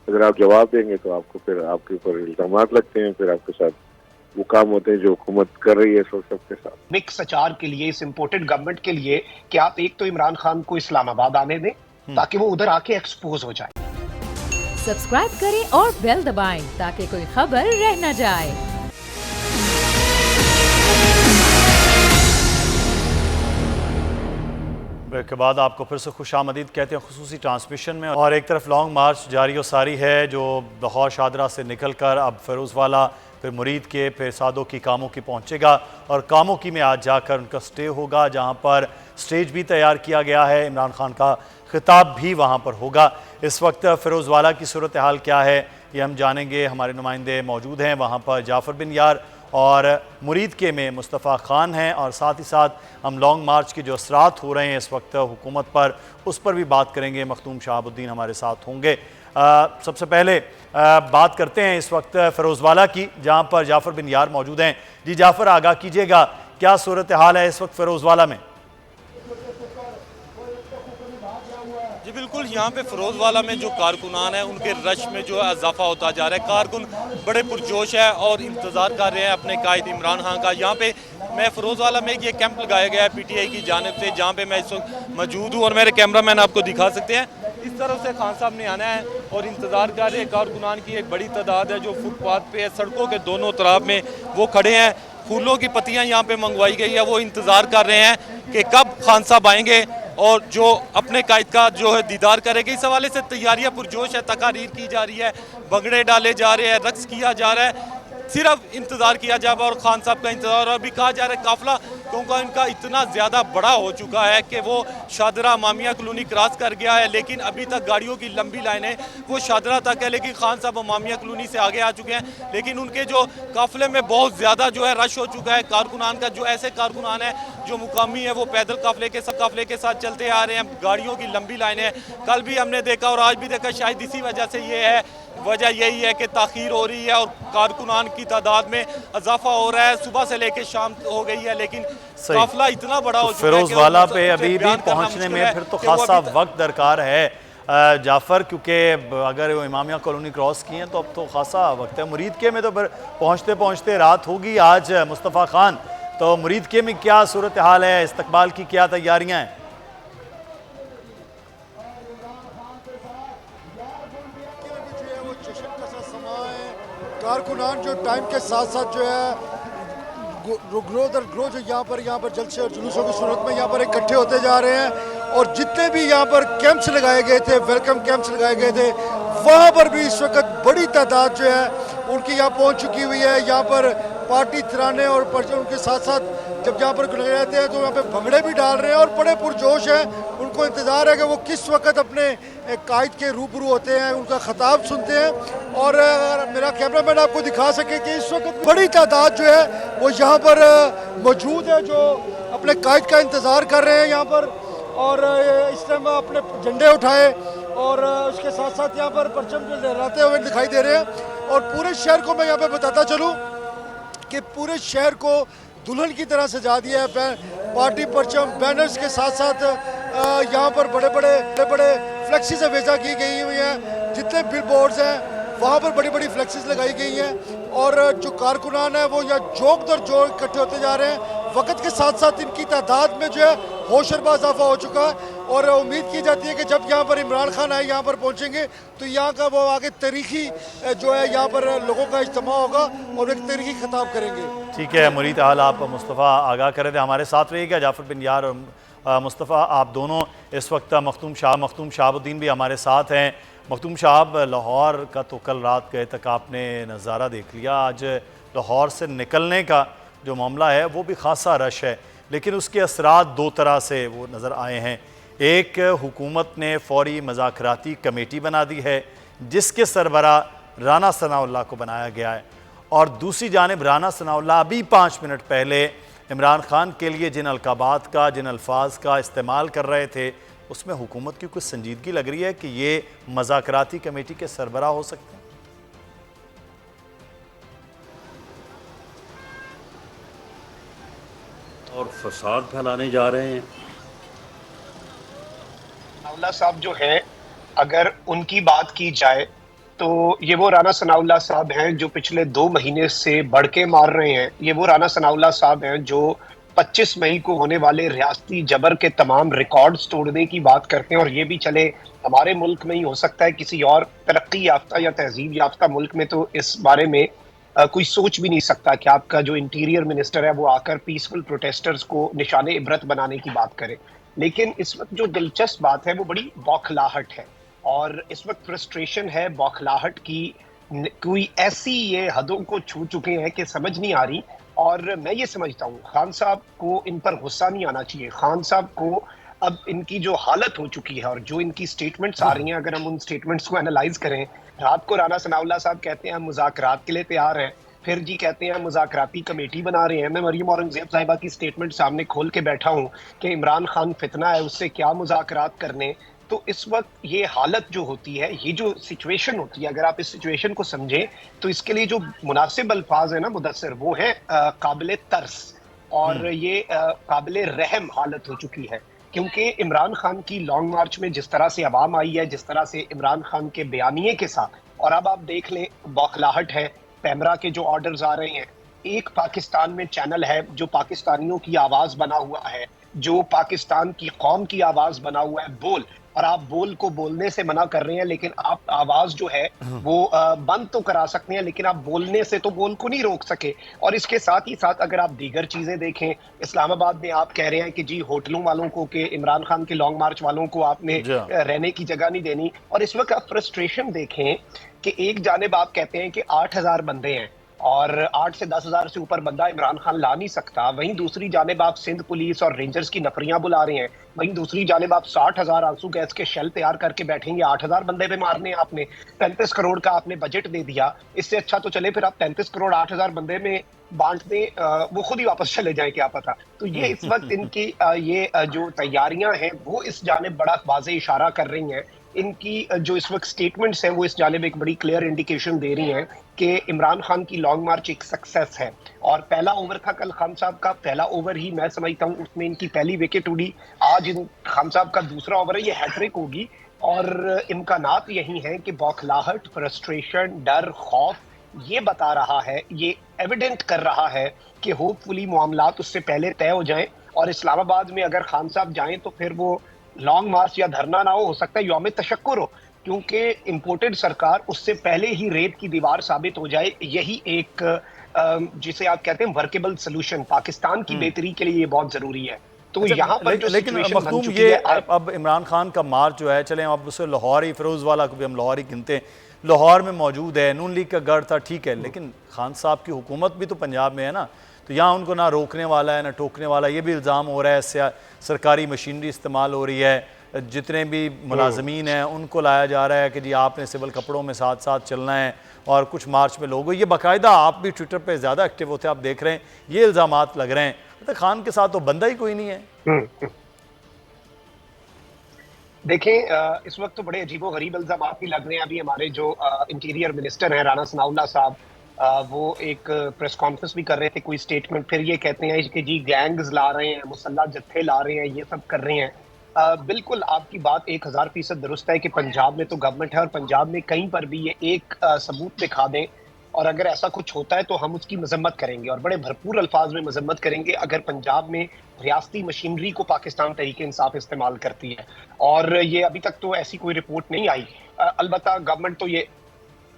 अगर आप जवाब देंगे तो आपको फिर आपके ऊपर इल्जामात लगते हैं, फिर आपके साथ वो काम होते हैं जो हुकूमत कर रही है इस वक्त सबके साथ। मिक्स अचार के लिए, इस इम्पोर्टेड गवर्नमेंट के लिए कि आप एक तो इमरान खान को इस्लामाबाद आने दें ताकि वो उधर आके एक्सपोज हो जाए। सब्सक्राइब करें और बेल दबाएं ताकि कोई खबर रह न जाए। ब्रेक के बाद आपको फिर से खुशामदीद कहते हैं खुसूसी ट्रांसमिशन में। और एक तरफ लॉन्ग मार्च जारी व सारी है जो लाहौर शादरा से निकल कर अब फिरोज़वाला, फिर मुरीद के, फिर सादों की कामों की पहुँचेगा और कामों की में आज जाकर उनका स्टे होगा, जहाँ पर स्टेज भी तैयार किया गया है। इमरान खान का खिताब भी वहाँ पर होगा। इस वक्त फिरोज़वाला की सूरत हाल क्या है ये हम जानेंगे। हमारे नुमाइंदे मौजूद हैं वहाँ पर, जाफ़र बिन यार, और मुरीद के में मुस्तफ़ा ख़ान हैं, और साथ ही साथ हम लॉन्ग मार्च के जो असरात हो रहे हैं इस वक्त हुकूमत पर, उस पर भी बात करेंगे। मखदूम शहाबुद्दीन हमारे साथ होंगे। सबसे पहले बात करते हैं इस वक्त फिरोज़वाला की, जहाँ पर जाफ़र बिन यार मौजूद हैं। जी जाफ़र, आगाह कीजिएगा क्या सूरत हाल है इस वक्त फिरोज़वाला में? जी बिल्कुल, यहाँ पे फिरोज़वाला में जो कारकुनान है उनके रश में जो है इजाफा होता जा रहा है। कारकुन बड़े पुरजोश है और इंतज़ार कर रहे हैं अपने कायद इमरान खान का। यहाँ पे मैं फिरोज़वाला में ये कैंप लगाया गया है PTI की जानिब से, जहाँ पे मैं इस वक्त मौजूद हूँ और मेरे कैमरामैन आपको दिखा सकते हैं। इस तरफ से खान साहब ने आना है और इंतज़ार कर रहे हैं। कारकुनान की एक बड़ी तादाद है जो फुटपाथ पे, सड़कों के दोनों तरफ में वो खड़े हैं। फूलों की पत्तियाँ यहाँ पे मंगवाई गई है, वो इंतज़ार कर रहे हैं कि कब खान साहब आएंगे और जो अपने कायद का जो है दीदार करेंगे। इस हवाले से तैयारियां पुरजोश है, तकारीर की जा रही है, भंगड़े डाले जा रहे हैं, रक्स किया जा रहा है, सिर्फ इंतज़ार किया जा रहा है और खान साहब का इंतज़ार। और अभी कहा जा रहा है काफिला क्योंकि इनका इतना ज़्यादा बड़ा हो चुका है कि वो शादरा मामिया कॉलोनी क्रॉस कर गया है, लेकिन अभी तक गाड़ियों की लंबी लाइनें वो शादरा तक है। लेकिन खान साहब मामिया कॉलोनी से आगे आ चुके हैं, लेकिन उनके जो काफिले में बहुत ज़्यादा जो है रश हो चुका है। कारकुनान का जो ऐसे कारकुनान है जो मुकामी है वो पैदल काफिले के साथ चलते आ रहे हैं, गाड़ियों की लंबी लाइनें कल भी हमने देखा और आज भी देखा। शायद इसी वजह से ये है, वजह यही है कि ताख़ीर हो रही है और कारकुनान की तादाद में इजाफा हो रहा है। सुबह से लेकर शाम हो गई है, लेकिन काफिला इतना बड़ा हो चुका है कि फिरोज़वाला पे अभी भी पहुंचने में फिर तो खासा वक्त दरकार है जाफ़र, क्योंकि अगर वो इमामिया कॉलोनी क्रॉस किए हैं तो अब तो खासा वक्त है। मुरीद के में तो फिर पहुंचते पहुंचते रात होगी आज। मुस्तफ़ा ख़ान, तो मुरीद के में क्या सूरत हाल है, इस्तकबाल की क्या तैयारियाँ हैं? कारकुनान जो टाइम के साथ साथ जो है ग्रो दर ग्रो जो यहाँ पर जलसे और जुलूसों की सूरत में यहाँ पर इकट्ठे होते जा रहे हैं। और जितने भी यहाँ पर कैंप्स लगाए गए थे, वेलकम कैंप्स लगाए गए थे, वहाँ पर भी इस वक्त बड़ी तादाद जो है उनकी यहाँ पहुँच चुकी हुई है। यहाँ पर पार्टी तिराने और उनके साथ साथ जब यहाँ पर लगे रहते हैं तो यहाँ पे भंगड़े भी डाल रहे हैं और बड़े पुरजोश हैं। उनको इंतज़ार है कि वो किस वक्त अपने कायद के रूबरू होते हैं, उनका खिताब सुनते हैं। और मेरा कैमरामैन आपको दिखा सके कि इस वक्त बड़ी तादाद जो है वो यहाँ पर मौजूद है, जो अपने कायद का इंतज़ार कर रहे हैं यहाँ पर। और इस टाइम अपने झंडे उठाए और उसके साथ साथ यहाँ पर परचम लहराते हुए दिखाई दे रहे हैं। और पूरे शहर को मैं यहाँ पर बताता चलूँ कि पूरे शहर को दुल्हन की तरह सजा दिया है। पार्टी परचम बैनर्स के साथ साथ यहाँ पर बड़े बड़े फ्लेक्सी से वेजा की गई हुई हैं। जितने बिल बोर्ड्स हैं वहाँ पर बड़ी बड़ी फ्लेक्सीज लगाई गई हैं। और जो कारकुनान है वो यहाँ जोक दर जोक इकट्ठे होते जा रहे हैं। वक्त के साथ साथ इनकी तादाद में जो है होशरबा इजाफा हो चुका है। और उम्मीद की जाती है कि जब यहाँ पर इमरान खान आए यहाँ पर पहुँचेंगे तो यहाँ का वो आगे तारीखी जो है यहाँ पर लोगों का इज्तिमा होगा और एक तारीखी खिताब करेंगे। ठीक है मुरीद हाल आप मुस्तफ़ा आगाह कर रहे थे, हमारे साथ रहिएगा। जाफ़र बिन यार और मुस्तफ़ा आप दोनों इस वक्त मखदूम शहाबुद्दीन भी हमारे साथ हैं। मखदूम साहब, लाहौर का तो कल रात गए तक आपने नज़ारा देख लिया। आज लाहौर से निकलने का जो मामला है वो भी खासा रश है, लेकिन उसके असरात दो तरह से वो नज़र आए हैं। एक, हुकूमत ने फ़ौरी मज़ाकराती कमेटी बना दी है जिसके सरबरा राना सनाउल्लाह को बनाया गया है, और दूसरी जानिब राना सनाउल्लाह अभी 5 मिनट पहले इमरान खान के लिए जिन अलकाबात का, जिन अल्फाज का इस्तेमाल कर रहे थे, उसमें हुकूमत की कुछ संजीदगी लग रही है कि ये मज़ाकराती कमेटी के सरबराह हो सकते हैं। और फसाद फैलाने जा रहे हैं। अल्लाह साहब जो है, अगर उनकी बात की जाए तो ये वो राना सनाउल्लाह साहब हैं जो पिछले 2 महीने से बढ़ के मार रहे हैं। ये वो राना सनाउल्लाह साहब हैं जो 25 मई को होने वाले रियासती जबर के तमाम रिकॉर्ड्स तोड़ने की बात करते हैं। और ये भी चले हमारे मुल्क में ही, हो सकता है किसी और तरक्की याफ्ता या तहजीब याफ्ता मुल्क में तो इस बारे में कोई सोच भी नहीं सकता कि आपका जो इंटीरियर मिनिस्टर है वो आकर पीसफुल प्रोटेस्टर्स को निशाने इबरत बनाने की बात करे। लेकिन इस वक्त जो दिलचस्प बात है वो बड़ी बौखलाहट है, और इस वक्त फ्रस्ट्रेशन है बौखलाहट की। कोई ऐसी ये हदों को छू चुके हैं कि समझ नहीं आ रही। और मैं ये समझता हूँ खान साहब को इन पर गुस्सा नहीं आना चाहिए। खान साहब को अब इनकी जो हालत हो चुकी है और जो इनकी स्टेटमेंट्स आ रही हैं, अगर हम उन स्टेटमेंट्स को एनालाइज करें, रात को राना सनाउल्लाह साहब कहते हैं हम मुज़ाकरात के लिए तैयार हैं, फिर जी कहते हैं मुज़ाकराती कमेटी बना रहे हैं। मैं मरियम औरंगज़ेब साहिबा की स्टेटमेंट सामने खोल के बैठा हूँ कि इमरान खान फितना है, उससे क्या मुज़ाकरात करने। तो इस वक्त ये हालत जो होती है, ये जो सिचुएशन होती है, अगर आप इस सिचुएशन को समझें तो इसके लिए जो मुनासिब अल्फाज है ना मुदस्सिर, वो है काबिल तरस और ये काबिल रहम हालत हो चुकी है। क्योंकि इमरान खान की लॉन्ग मार्च में जिस तरह से अवाम आई है, जिस तरह से इमरान खान के बयानिए के साथ, और अब आप देख लें बौखलाहट है, पैमरा के जो ऑर्डर्स आ रहे हैं, एक पाकिस्तान में चैनल है जो पाकिस्तानियों की आवाज बना हुआ है, जो पाकिस्तान की कौम की आवाज बना हुआ है, बोल, और आप बोल को बोलने से मना कर रहे हैं, लेकिन आप आवाज जो है वो बंद तो करा सकते हैं, लेकिन आप बोलने से तो बोल को नहीं रोक सके। और इसके साथ ही साथ अगर आप दीगर चीजें देखें, इस्लामाबाद में आप कह रहे हैं कि जी होटलों वालों को, कि इमरान खान के लॉन्ग मार्च वालों को आपने रहने की जगह नहीं देनी। और इस वक्त आप फ्रस्ट्रेशन देखें कि एक जानिब आप कहते हैं कि 8,000 बंदे हैं और 8 से 10,000 से ऊपर बंदा इमरान खान ला नहीं सकता, वहीं दूसरी जानिब आप सिंध पुलिस और रेंजर्स की नफरियां बुला रहे हैं, वहीं दूसरी जानिब आप 60,000 आंसू गैस के शेल तैयार करके बैठेंगे। 8,000 बंदे पे मारने हैं आपने, 35 करोड़ का आपने बजट दे दिया। इससे अच्छा तो चले फिर आप 33 करोड़ 8,000 बंदे में बांट दें, वो खुद ही वापस चले जाए, क्या पता। तो ये इस वक्त इनकी ये जो तैयारियां हैं वो इस जानिब बड़ा वाज़े इशारा कर रही हैं। इनकी जो इस वक्त स्टेटमेंट्स हैं वो इस जानिब एक बड़ी क्लियर इंडिकेशन दे रही हैं कि इमरान खान की लॉन्ग मार्च एक सक्सेस है। और पहला ओवर था कल खान साहब का, पहला ओवर ही मैं समझता हूँ उसमें इनकी पहली विकेट उड़ी। आज खान साहब का दूसरा ओवर है, ये हैट्रिक होगी। और इम्कानात यही हैं कि बौखलाहट, फ्रस्ट्रेशन, डर, खौफ ये बता रहा है, ये एविडेंट कर रहा है कि होपफुली मामलात उससे पहले तय हो जाएं। और इस्लामाबाद में अगर खान साहब जाएं तो फिर वो लॉन्ग मार्च या धरना ना हो सकता है यौम तशक्कुर हो, क्योंकि इम्पोर्टेड सरकार उससे पहले ही रेत की दीवार साबित हो जाए। यही एक जिसे आप कहते हैं वर्केबल सोल्यूशन पाकिस्तान की बेहतरी के लिए ये बहुत जरूरी है। तो यहाँ पर जो लेकिन मखदूम ये अब इमरान खान का मार्च जो है, चलें अब उसे लाहौर ही, फिरोज वाला को भी हम लाहौर ही गिनते हैं, लाहौर में मौजूद है, नून लीग का गढ़ था, ठीक है, लेकिन खान साहब की हुकूमत भी तो पंजाब में है ना, तो यहाँ उनको ना रोकने वाला है ना टोकने वाला। ये भी इल्ज़ाम हो रहा है सरकारी मशीनरी इस्तेमाल हो रही है, जितने भी मुलाजमीन हैं उनको लाया जा रहा है कि जी आपने सिविल कपड़ों में साथ साथ चलना है, और कुछ मार्च में लोग, ये बाकायदा आप भी ट्विटर पे ज़्यादा एक्टिव होते हैं, आप देख रहे हैं, ये इल्ज़ामात लग रहे हैं। तो खान के साथ तो बंदा ही कोई नहीं है। देखें इस वक्त तो बड़े अजीबो गरीब इल्ज़ामात भी लग रहे हैं। अभी हमारे जो इंटीरियर मिनिस्टर हैं राना सनाउल्लाह साहब, वो एक प्रेस कॉन्फ्रेंस भी कर रहे थे, कोई स्टेटमेंट, फिर ये कहते हैं कि जी गैंग्स ला रहे हैं, मुसल्ला जत्थे ला रहे हैं, ये सब कर रहे हैं। बिल्कुल आपकी बात 1000% दुरुस्त है कि पंजाब में तो गवर्नमेंट है, और पंजाब में कहीं पर भी ये एक सबूत दिखा दें, और अगर ऐसा कुछ होता है तो हम उसकी मजम्मत करेंगे और बड़े भरपूर अल्फाज में मजम्मत करेंगे अगर पंजाब में रियासती मशीनरी को पाकिस्तान तहरीक इंसाफ इस्तेमाल करती है। और ये अभी तक तो ऐसी कोई रिपोर्ट नहीं आई। अलबत्ता गवर्नमेंट तो ये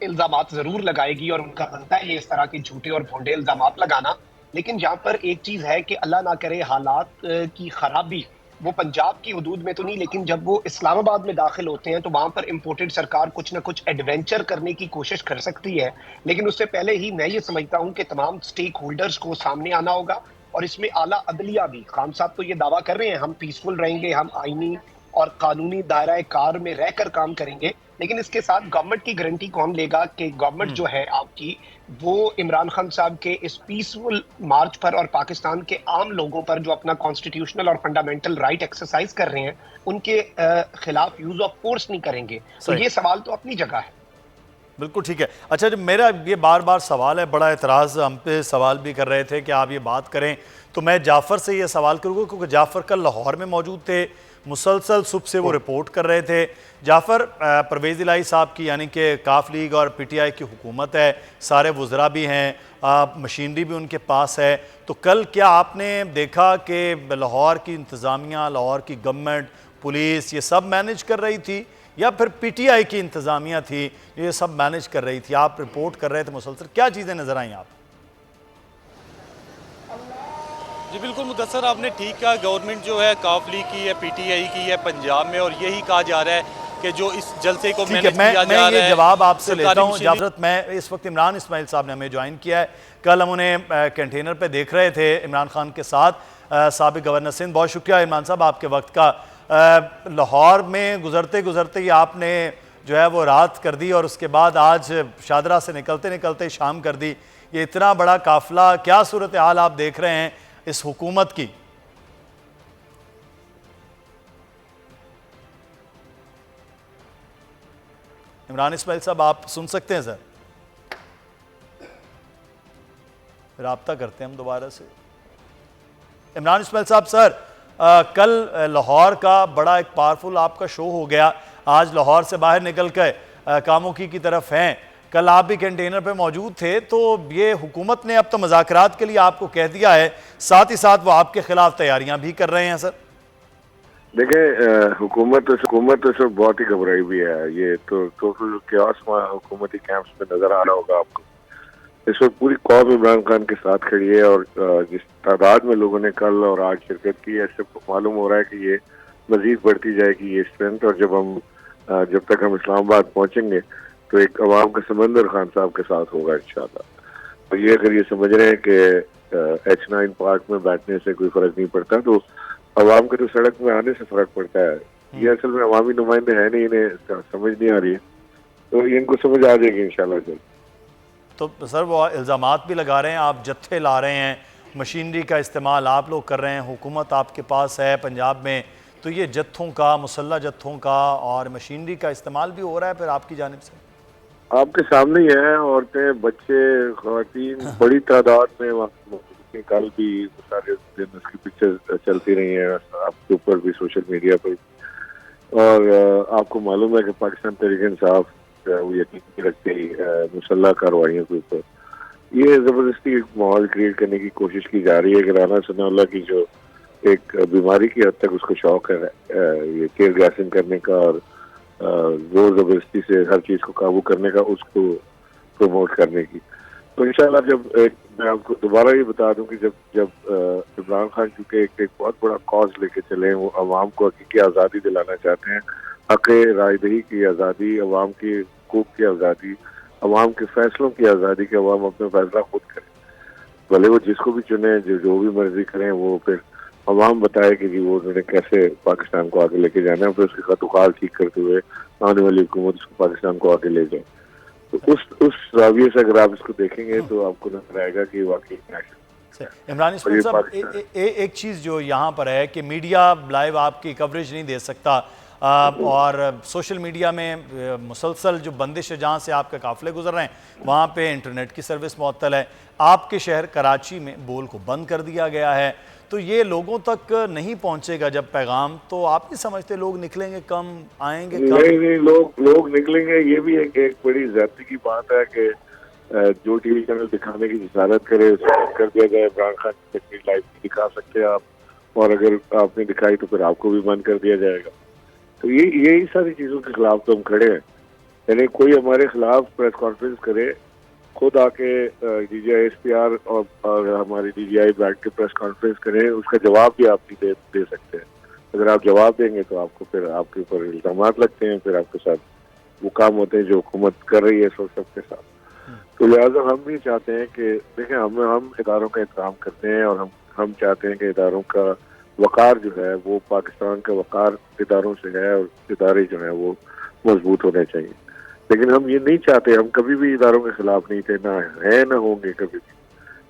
इल्जामात जरूर लगाएगी और उनका बनता है ये इस तरह के झूठे और भोंडे इल्जामात लगाना। लेकिन जहाँ पर एक चीज है कि अल्लाह ना करे हालात की खराबी वो पंजाब की हदूद में तो नहीं, लेकिन जब वो इस्लामाबाद में दाखिल होते हैं तो वहां पर इम्पोर्टेड सरकार कुछ ना कुछ एडवेंचर करने की कोशिश कर सकती है। लेकिन उससे पहले ही मैं ये समझता हूँ कि तमाम स्टेक होल्डर्स को सामने आना होगा, और इसमें आला अदलिया भी। खान साहब तो ये दावा कर रहे हैं हम पीसफुल रहेंगे, हम आईनी और कानूनी दायरा कार में रहकर काम करेंगे, लेकिन इसके साथ गवर्नमेंट की गारंटी कौन लेगा कि गवर्नमेंट जो है आपकी वो इमरान खान साहब के इस पीसफुल मार्च पर और पाकिस्तान के आम लोगों पर जो अपना कॉन्स्टिट्यूशनल और फंडामेंटल राइट एक्सरसाइज कर रहे हैं उनके खिलाफ यूज ऑफ फोर्स नहीं करेंगे। तो ये सवाल तो अपनी जगह है। बिल्कुल ठीक है। अच्छा, जब मेरा ये बार बार सवाल है, बड़ा एतराज़ हम पे सवाल भी कर रहे थे कि आप ये बात करें, तो मैं जाफ़र से ये सवाल करूँगा क्योंकि जाफ़र कल लाहौर में मौजूद थे, मुसलसल सुबह से वो रिपोर्ट कर रहे थे। जाफ़र, परवेज़ इलाही साहब की यानी कि काफ लीग और PTI की हुकूमत है, सारे वज़रा भी हैं, मशीनरी भी उनके पास है, तो कल क्या आपने देखा कि लाहौर की इंतज़ामिया, लाहौर की गवर्नमेंट, पुलिस ये सब मैनेज कर रही थी, या फिर PTI की इंतज़ामिया थी ये सब मैनेज कर रही थी? आप रिपोर्ट कर रहे थे मुसलसल, क्या चीज़ें नज़र आई आप? जी बिल्कुल मुदस्सर, आपने ठीक कहा। गवर्नमेंट जो है काफ लीग की है, PTI की है पंजाब में, और यही कहा जा रहा है कि जो इस जलसे को मैनेज किया जा रहा है। मैं ये जवाब आपसे लेता हूँ जाफरत। मैं इस वक्त इमरान इस्माइल साहब ने हमें ज्वाइन किया है। कल हम उन्हें कंटेनर पे देख रहे थे इमरान खान के साथ, साबिक गवर्नर सिंध। बहुत शुक्रिया इमरान साहब आपके वक्त का। लाहौर में गुजरते गुजरते ही आपने जो है वो रात कर दी, और उसके बाद आज शादरा से निकलते निकलते शाम कर दी। ये इतना बड़ा काफिला, क्या सूरत हाल आप देख रहे हैं इस हुकूमत की? इमरान इस्माइल साहब आप सुन सकते हैं सर? राब्ता करते हैं हम दोबारा से। इमरान इस्माइल साहब सर, कल लाहौर का बड़ा एक पावरफुल आपका शो हो गया, आज लाहौर से बाहर निकल कर कामों की तरफ हैं। कल आप भी कंटेनर पे मौजूद थे, तो ये हुकूमत ने अब तो मुज़ाकरात के लिए आपको कह दिया है, साथ ही साथ वो आपके खिलाफ तैयारियां भी कर रहे हैं सर। देखें, हुकूमत तो इस वक्त बहुत ही घबराई हुई है। ये तो टोटल क्यास हुकूमती कैंप्स में नजर आ रहा होगा आपको। इस वक्त पूरी कौम इमरान खान के साथ खड़ी है, और जिस तादाद में लोगों ने कल और आज शिरकत की है, इससे मालूम हो रहा है कि ये मजीद बढ़ती जाएगी ये स्ट्रेंथ। और जब तक हम इस्लामाबाद पहुंचेंगे तो एक अवाम का समंदर खान साहब के साथ होगा इंशाल्लाह। तो ये अगर ये समझ रहे हैं कि H9 पार्क में बैठने से कोई फर्क नहीं पड़ता, तो अवाम के तो सड़क में आने से फर्क पड़ता है। ये असल में अवामी नुमाइंदे हैं नहीं, इन्हें समझ नहीं आ रही है, तो इनको समझ आ जाएगी इंशाल्लाह जल्द। तो सर वो इल्ज़ामात भी लगा रहे हैं, आप जत्थे ला रहे हैं, मशीनरी का इस्तेमाल आप लोग कर रहे हैं, हुकूमत आपके पास है पंजाब में, तो ये जत्थों का, मुसल्ला जत्थों का और मशीनरी का इस्तेमाल भी हो रहा है फिर आपकी जानिब से? आपके सामने ही है, औरतें, बच्चे, ख़वातीन बड़ी तादाद में। कल भी सारे दिन उसकी पिक्चर चलती रही हैं आपके ऊपर भी, सोशल मीडिया पर। और आपको मालूम है कि पाकिस्तान तहरीक इंसाफ वो यकीन रखते ही मुसल्ला कार्रवाइयों के ऊपर ये जबरदस्ती माहौल क्रिएट करने की कोशिश की जा रही है कि राना सनाउल्लाह की जो एक बीमारी की हद तक उसको शौक है ये टीयर गैसिंग करने का और जोर जबरदस्ती से हर चीज को काबू करने का, उसको प्रमोट करने की। तो इंशाल्लाह जब मैं आपको दोबारा ये बता दूं कि जब इमरान खान चूंकि एक बहुत बड़ा कॉज लेके चले, वो अवाम को हकीकी आज़ादी दिलाना चाहते हैं, हक़ रायदही की आज़ादी, अवाम की हुकूक की आज़ादी, अवाम के फैसलों की आज़ादी, के अवाम अपने फैसला खुद करें, भले वो जिसको भी चुने, जो भी मर्जी करें, वो फिर अवाम बताए कि जी वो उन्होंने कैसे पाकिस्तान को आगे लेके जाना है, फिर उसके खतुखाल ठीक करते हुए आने वाली हुकूमत उसको पाकिस्तान को आगे ले जाए। तो उस राविये से अगर आप इसको देखेंगे तो आपको नजर आएगा कि वाकई इमरान इस्माइल साहब एक चीज़ जो यहाँ पर है कि मीडिया लाइव आपकी कवरेज नहीं दे सकता, और सोशल मीडिया में मुसलसल जो बंदिश है, जहाँ से आपके काफ़िले गुजर रहे हैं वहाँ पे इंटरनेट की सर्विस मुअत्तल है। आपके शहर कराची में बोल को बंद कर दिया गया है, तो ये लोगों तक नहीं पहुँचेगा जब पैगाम, तो आप नहीं समझते लोग निकलेंगे कम, आएंगे कम? नहीं, लोग निकलेंगे। ये भी एक बड़ी ज़्यादती की बात है कि जो टीवी चैनल दिखाने की जिसारत करे उसे बंद कर दिया जाए। इमरान खान की तस्वीर लाइव दिखा सकते हैं आप, और अगर आपने दिखाई तो फिर आपको भी बंद कर दिया जाएगा। तो यही सारी चीज़ों के खिलाफ तो हम खड़े हैं। यानी कोई हमारे खिलाफ प्रेस कॉन्फ्रेंस करे, खुद आके DGI SPR और हमारी DGI बैठ के प्रेस कॉन्फ्रेंस करें, उसका जवाब भी आप नहीं दे सकते हैं। अगर आप जवाब देंगे तो आपको फिर आपके ऊपर इल्जामात लगते हैं, फिर आपके साथ वो काम होते हैं जो हुकूमत कर रही है सबके साथ। तो लिहाजा हम भी चाहते हैं कि देखें, हम इदारों का एहतराम करते हैं, और हम चाहते हैं कि इदारों का वक़ार जो है वो पाकिस्तान का वक़ार इदारों से है, और इदारे जो है वो मजबूत होने चाहिए। लेकिन हम ये नहीं चाहते, हम कभी भी इदारों के खिलाफ नहीं थे, ना है ना होंगे कभी भी,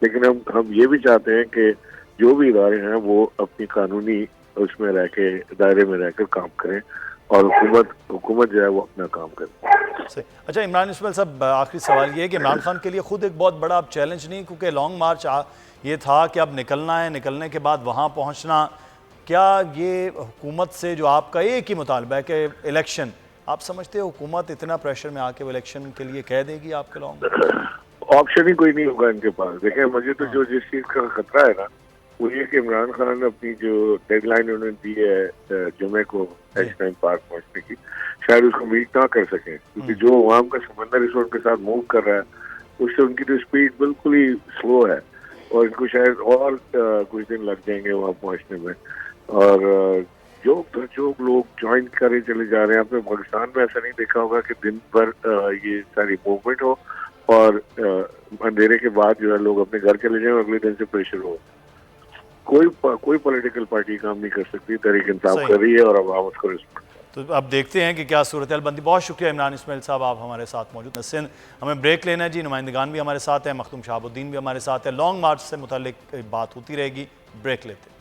लेकिन हम ये भी चाहते हैं कि जो भी इदारे हैं वो अपनी कानूनी उसमें रह के, दायरे में रहकर काम करें, और हुकूमत जो है वो अपना काम करे। अच्छा इमरान इस्माइल साहब, आखिरी सवाल ये है कि इमरान खान के लिए खुद एक बहुत बड़ा अब चैलेंज नहीं, क्योंकि लॉन्ग मार्च ये था कि अब निकलना है, निकलने के बाद वहाँ पहुँचना, क्या ये हुकूमत से जो आपका एक ही मुतालबा है कि इलेक्शन, आप समझते हो हुकूमत इतना प्रेशर में आके वो इलेक्शन के लिए कह देगी आपके लॉन्ग? ऑप्शन ही कोई नहीं होगा इनके पास। देखें, मुझे तो जो जिस चीज का खतरा है ना, वो ये कि इमरान खान ने अपनी जो डेडलाइन उन्होंने दी है जुमे को एच9 पार्क पहुंचने की, शायद उसको मीट ना कर सकें, क्योंकि जो अवाम का समंदर इस वक्त के साथ मूव कर रहा है उससे उनकी तो स्पीड बिल्कुल ही स्लो है और इनको शायद और कुछ दिन लग जाएंगे वहाँ पहुंचने में। और जो लोग ज्वाइन करे चले जा रहे हैं, आपने पाकिस्तान में ऐसा नहीं देखा होगा कि दिन भर ये सारी मूवमेंट हो और अंधेरे के बाद जो है लोग अपने घर चले जाएं और अगले दिन से प्रेशर हो। कोई पॉलिटिकल पार्टी काम नहीं कर सकती, तहरीक इंसाफ कर रही है और अब उसको रिस्पॉन्ड। तो अब देखते हैं कि क्या सूरत हाल बनती। बहुत शुक्रिया इमरान इस्माइल साहब, आप हमारे साथ मौजूद हैं। सिंध हमें ब्रेक लेना है जी, नुमाइंदगान भी हमारे साथ हैं, मखदूम शहाबुद्दीन भी हमारे साथ है। लॉन्ग मार्च से मुताल्लिक बात होती रहेगी, ब्रेक लेते हैं।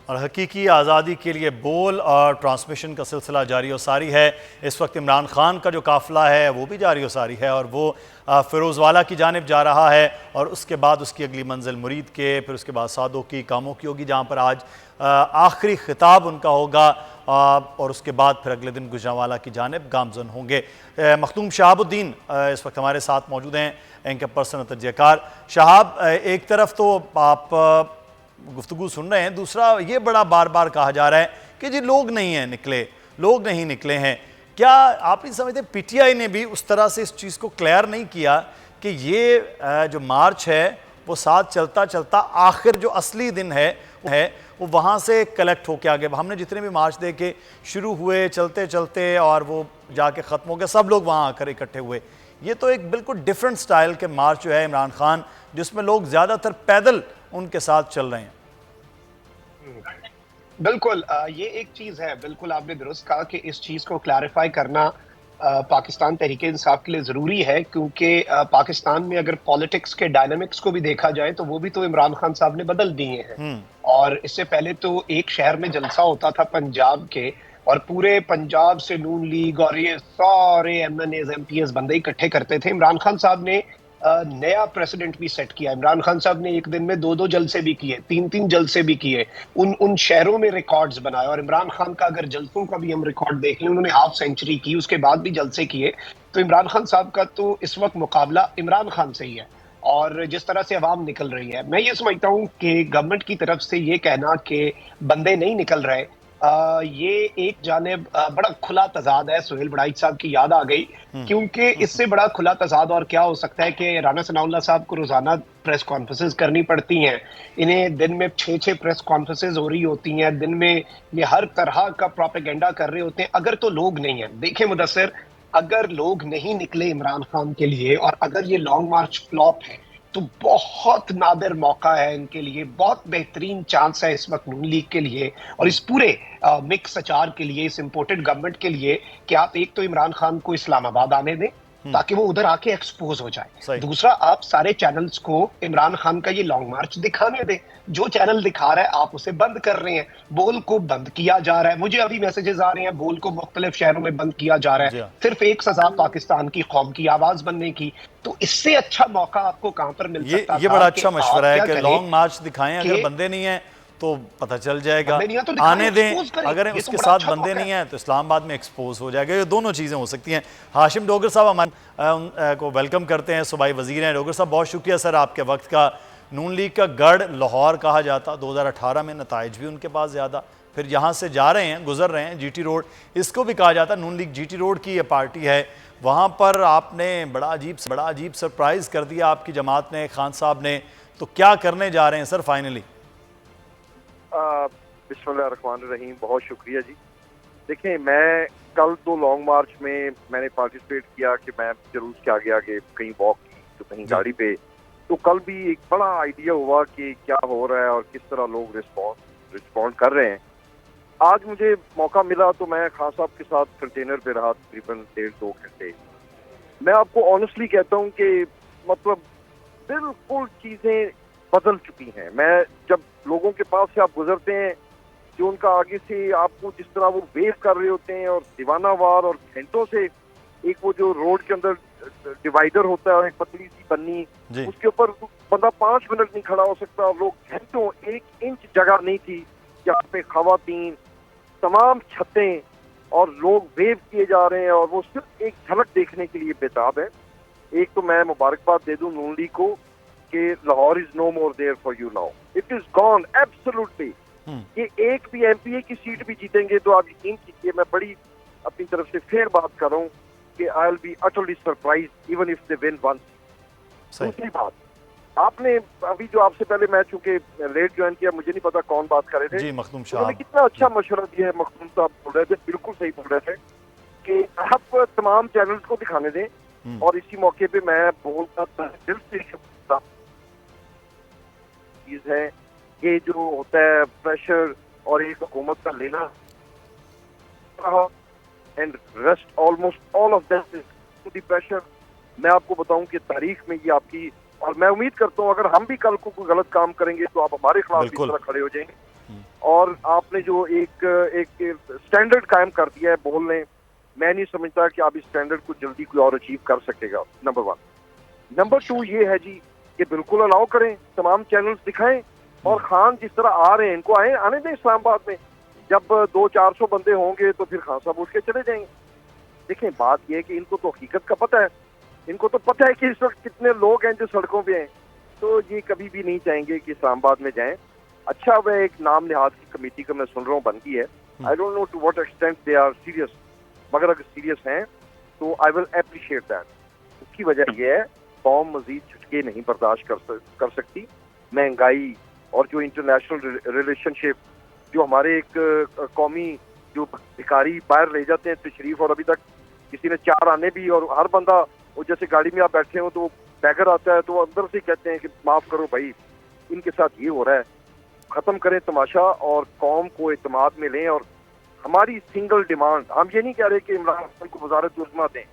और हकीकी आज़ादी के लिए बोल और ट्रांसमिशन का सिलसिला जारी और सारी है। इस वक्त इमरान खान का जो काफ़िला है वो भी जारी और सारी है और वो फ़िरोज़वाला की जानिब जा रहा है और उसके बाद उसकी अगली मंजिल मुरीद के, फिर उसके बाद सादों की, कामों की होगी, जहाँ पर आज आखिरी खिताब उनका होगा और उसके बाद फिर अगले दिन गुजरांवाला की जानिब गामज़न होंगे। मखदूम शहाबुद्दीन इस वक्त हमारे साथ मौजूद हैं, एंकर पर्सन और तजज़ियाकार। शहाब, एक तरफ तो आप गुफ्तगू सुन रहे हैं, दूसरा ये बड़ा बार बार कहा जा रहा है कि जी लोग नहीं निकले हैं। क्या आप नहीं समझते पीटीआई ने भी उस तरह से इस चीज़ को क्लियर नहीं किया कि ये जो मार्च है वो साथ चलता चलता आखिर जो असली दिन है वो वहाँ से कलेक्ट होके आगे, हमने जितने भी मार्च देखे शुरू हुए चलते चलते और वो जाके ख़त्म हो गया, सब लोग वहाँ आकर इकट्ठे हुए। ये तो एक बिल्कुल डिफरेंट स्टाइल के मार्च जो है इमरान खान, जिसमें लोग ज़्यादातर पैदल उनके साथ चल रहे हैं। बिल्कुल, ये एक चीज है, बिल्कुल आपने दुरुस्त कहा कि इस चीज को क्लैरिफाई करना पाकिस्तान तहरीक इंसाफ के लिए जरूरी है, क्योंकि पाकिस्तान में अगर पॉलिटिक्स के डायनामिक्स को भी देखा जाए तो वो भी तो इमरान खान साहब ने बदल दिए हैं। और इससे पहले तो एक शहर में जलसा होता था पंजाब के, और पूरे पंजाब से नून लीग और ये सारे एमएनएज एमपीएस बंदे इकट्ठे करते थे। इमरान खान साहब ने नया प्रेसिडेंट भी सेट किया। इमरान खान साहब ने एक दिन में 2-2 जलसे भी किए, 3-3 जलसे भी किए, उन शहरों में रिकॉर्ड्स बनाए। और इमरान खान का अगर जलसों का भी हम रिकॉर्ड देख लें, उन्होंने हाफ सेंचुरी की, उसके बाद भी जलसे किए। तो इमरान खान साहब का तो इस वक्त मुकाबला इमरान खान से ही है। और जिस तरह से अवाम निकल रही है, मैं ये समझता हूँ कि गवर्नमेंट की तरफ से ये कहना कि बंदे नहीं निकल रहे, ये एक जानिब बड़ा खुला तजाद है। सुहेल बड़ाइच साहब की याद आ गई, क्योंकि इससे बड़ा खुला तजाद और क्या हो सकता है कि राना सनाउल्लाह साहब को रोजाना प्रेस कॉन्फ्रेंसेस करनी पड़ती हैं, इन्हें दिन में 6-6 प्रेस कॉन्फ्रेंसेस हो रही होती हैं, दिन में ये हर तरह का प्रोपेगेंडा कर रहे होते हैं। अगर तो लोग नहीं है, देखें मुदस्सिर, अगर लोग नहीं निकले इमरान खान के लिए और अगर ये लॉन्ग मार्च फ्लॉप है तो बहुत नादिर मौका है इनके लिए, बहुत बेहतरीन चांस है इस वक्त नून लीग के लिए और इस पूरे मिक्स अचार के लिए, इस इम्पोर्टेड गवर्नमेंट के लिए, कि आप एक तो इमरान खान को इस्लामाबाद आने दें ताकि वो उधर आके एक्सपोज हो जाए, दूसरा आप सारे चैनल्स को इमरान खान का ये लॉन्ग मार्च दिखाने दें। जो चैनल दिखा रहा है आप उसे बंद कर रहे हैं, बोल को बंद किया जा रहा है। मुझे अभी मैसेजेस आ रहे हैं बोल को मुख्तलिफ शहरों में बंद किया जा रहा है, सिर्फ एक सजा पाकिस्तान की कौम की आवाज बनने की। तो इससे अच्छा मौका आपको कहां पर मिल सकता है? ये बड़ा अच्छा मशवरा है कि लॉन्ग मार्च दिखाएं, अगर बंदे नहीं है तो पता चल जाएगा, तो आने दें, अगर उसके साथ बंदे नहीं हैं तो इस्लामाबाद में एक्सपोज हो जाएगा। ये दोनों चीज़ें हो सकती हैं। हाशिम डोगर साहब हमारे को वेलकम करते हैं, सूबाई वजीर हैं। डोगर साहब बहुत शुक्रिया सर आपके वक्त का। नून लीग का गढ़ लाहौर कहा जाता, 2018 में नताइज भी उनके पास ज़्यादा, फिर यहाँ से जा रहे हैं, गुजर रहे हैं जीटी रोड, इसको भी कहा जाता नून लीग जीटी रोड की ये पार्टी है। वहाँ पर आपने बड़ा अजीब सरप्राइज़ कर दिया आपकी जमात ने, खान साहब ने। तो क्या करने जा रहे हैं सर फाइनली? बिस्मिल्लाहिर्रहमानिर्रहीम, बहुत शुक्रिया जी। देखें, मैं कल तो लॉन्ग मार्च में मैंने पार्टिसिपेट किया कि मैं जुलूस के आगे आगे कहीं वॉक की तो कहीं गाड़ी पे, तो कल भी एक बड़ा आइडिया हुआ कि क्या हो रहा है और किस तरह लोग रिस्पॉन्ड कर रहे हैं। आज मुझे मौका मिला तो मैं खान साहब के साथ कंटेनर पे रहा तकरीबन 1.5-2 घंटे। मैं आपको ऑनेस्टली कहता हूँ कि मतलब बिल्कुल चीजें बदल चुकी हैं। मैं जब लोगों के पास से आप गुजरते हैं जो उनका आगे से आपको जिस तरह वो वेव कर रहे होते हैं और दीवानावार और घंटों से एक वो जो रोड के अंदर डिवाइडर होता है और एक पतली सी पन्नी, उसके ऊपर बंदा 5 मिनट नहीं खड़ा हो सकता और लोग घंटों 1 इंच जगह नहीं थी यहाँ पे खवातीन तमाम छतें और लोग वेव किए जा रहे हैं और वो सिर्फ एक झलक देखने के लिए बेताब है। एक तो मैं मुबारकबाद दे दूं नून लीग को कि Lahore is no more there for you now, it is gone absolutely. ये एक भी एमपीए की सीट भी जीतेंगे तो आप यकीन कीजिए, मैं बड़ी अपनी तरफ से फिर बात कर रहा हूँ कि I will be utterly surprised even if they win one seat. दूसरी बात, आपने अभी जो आपसे पहले मैं चूंकि लेट ज्वाइन किया, मुझे नहीं पता कौन बात कर रहे थे, मखदूम साहब, उन्होंने कितना अच्छा मशवरा दिया है। मखदूम साहब बोल रहे थे, बिल्कुल सही बोल रहे थे कि आप तमाम चैनल्स को दिखाने दें और इसी मौके पे मैं बोलता था दिल से चीज है ये जो होता है प्रेशर और एक हुकूमत का लेना and rest almost all of that is to the pressure. मैं आपको बताऊं कि तारीख में ये आपकी, और मैं उम्मीद करता हूं अगर हम भी कल को कोई गलत काम करेंगे तो आप हमारे खिलाफ इस तरह खड़े हो जाएंगे। और आपने जो एक स्टैंडर्ड कायम कर दिया है बोलने, मैं नहीं समझता कि आप इस स्टैंडर्ड को जल्दी कोई और अचीव कर सकेगा, नंबर 1। नंबर 2 ये है जी कि बिल्कुल अलाउ करें, तमाम चैनल्स दिखाएं और खान जिस तरह आ रहे हैं इनको आने दें इस्लामाबाद में। जब 200-400 बंदे होंगे तो फिर खान साहब उठ के चले जाएंगे। देखें बात यह है कि इनको तो हकीकत का पता है, इनको तो पता है कि इस वक्त कितने लोग हैं जो सड़कों पे हैं, तो ये कभी भी नहीं चाहेंगे कि इस्लामाबाद में जाएं। अच्छा वह एक नाम लिहाज की कमेटी का मैं सुन रहा हूँ बन गई है, I don't know to what extent they are serious, मगर अगर सीरियस हैं तो आई विल एप्रिशिएट दैट। उसकी वजह यह है कौम मजीद झटके नहीं बर्दाश्त कर सकती। महंगाई और जो इंटरनेशनल रिलेशनशिप, जो हमारे एक कौमी जो भिखारी बाहर ले जाते हैं तशरीफ, और अभी तक किसी ने 4 आने भी, और हर बंदा वो जैसे गाड़ी में आप बैठे हो तो बैगर आता है तो अंदर से कहते हैं कि माफ करो भाई इनके साथ ये हो रहा है, खत्म करें तमाशा और कौम को एतमाद में लें। और हमारी सिंगल डिमांड, हम ये नहीं कह रहे कि इमरान खान को वजारत उज़्मा दें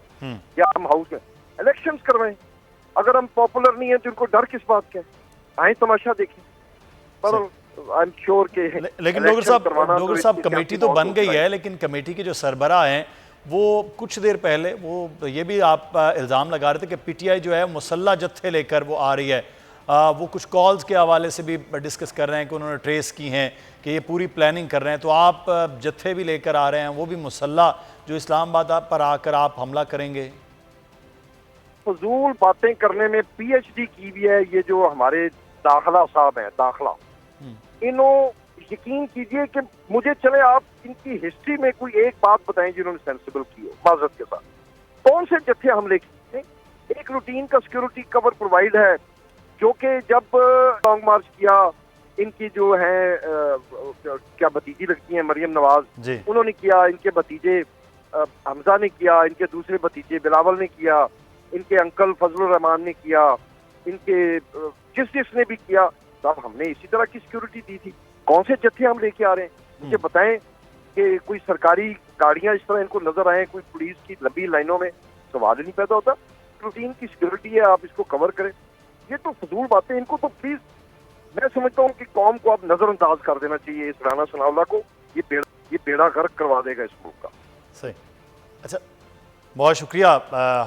या हम हाउस में इलेक्शंस करवाएं, अगर हम पॉपुलर नहीं है तो उनको डर किस बात का, आए तमाशा देखें। पर आई एम श्योर के लेकिन डोगर साहब कमेटी तो बन गई है, लेकिन कमेटी के जो सरबराह हैं वो कुछ देर पहले वो ये भी आप इल्ज़ाम लगा रहे थे कि पीटीआई जो है मुसल्ला जत्थे लेकर वो आ रही है। वो कुछ कॉल्स के हवाले से भी डिस्कस कर रहे हैं कि उन्होंने ट्रेस की हैं कि ये पूरी प्लानिंग कर रहे हैं, तो आप जत्थे भी लेकर आ रहे हैं, वो भी मुसल्ला जो इस्लामाबाद पर आकर आप हमला करेंगे। फजूल बातें करने में पीएचडी की भी है ये जो हमारे दाखला साहब हैं, दाखला, इन्हों यकीन कीजिए कि मुझे चले आप इनकी हिस्ट्री में कोई एक बात बताएं जिन्होंने सेंसिबल की हो माजरत के साथ। कौन से जत्थे हमले किए? एक रूटीन का सिक्योरिटी कवर प्रोवाइड है जो कि जब लॉन्ग मार्च किया, इनकी जो है क्या भतीजी लगती हैं मरियम नवाज, उन्होंने किया, इनके भतीजे हमजा ने किया, इनके दूसरे भतीजे बिलावल ने किया, इनके अंकल फजलुर रहमान ने किया, इनके जिसने भी किया, तब हमने इसी तरह की सिक्योरिटी दी थी। कौन से जत्थे हम लेके आ रहे हैं मुझे बताएं कि कोई सरकारी गाड़ियां इस तरह इनको नजर आए, कोई पुलिस की लंबी लाइनों में, सवाल ही नहीं पैदा होता। रूटीन की सिक्योरिटी है, आप इसको कवर करें। ये तो फजूल बातें, इनको तो प्लीज मैं समझता हूँ कि कौम को आप नजरअंदाज कर देना चाहिए इस राना सनाउल्लाह को, ये बेड़ा गर्क करवा देगा इस मुल्क का। सही, अच्छा बहुत शुक्रिया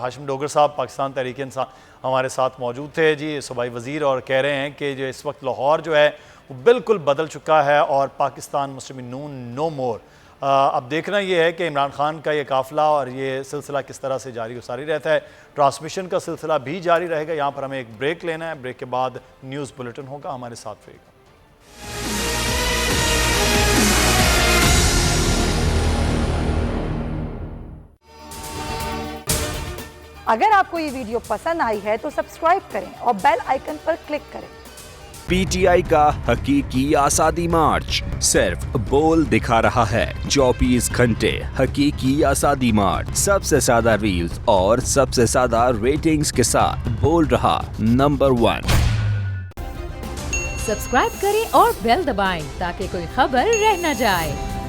हाशिम डोगर साहब, पाकिस्तान तहरीक इंसाफ हमारे साथ मौजूद थे जी, सूबाई वज़ीर, और कह रहे हैं कि जो इस वक्त लाहौर जो है वो बिल्कुल बदल चुका है और पाकिस्तान मुस्लिम नून नो मोर। अब देखना ये है कि इमरान खान का ये काफ़िला और ये सिलसिला किस तरह से जारी सारी रहता है। ट्रांसमिशन का सिलसिला भी जारी रहेगा। यहाँ पर हमें एक ब्रेक लेना है, ब्रेक के बाद न्यूज़ बुलेटिन होगा, हमारे साथ रहेगा। अगर आपको ये वीडियो पसंद आई है तो सब्सक्राइब करें और बेल आइकन पर क्लिक करें। पीटीआई का हकीकी आज़ादी मार्च सिर्फ बोल दिखा रहा है। 24 घंटे हकीकी आज़ादी मार्च, सबसे ज्यादा रील्स और सबसे ज्यादा रेटिंग्स के साथ बोल रहा नंबर 1। सब्सक्राइब करें और बेल दबाएं ताकि कोई खबर रह न जाए।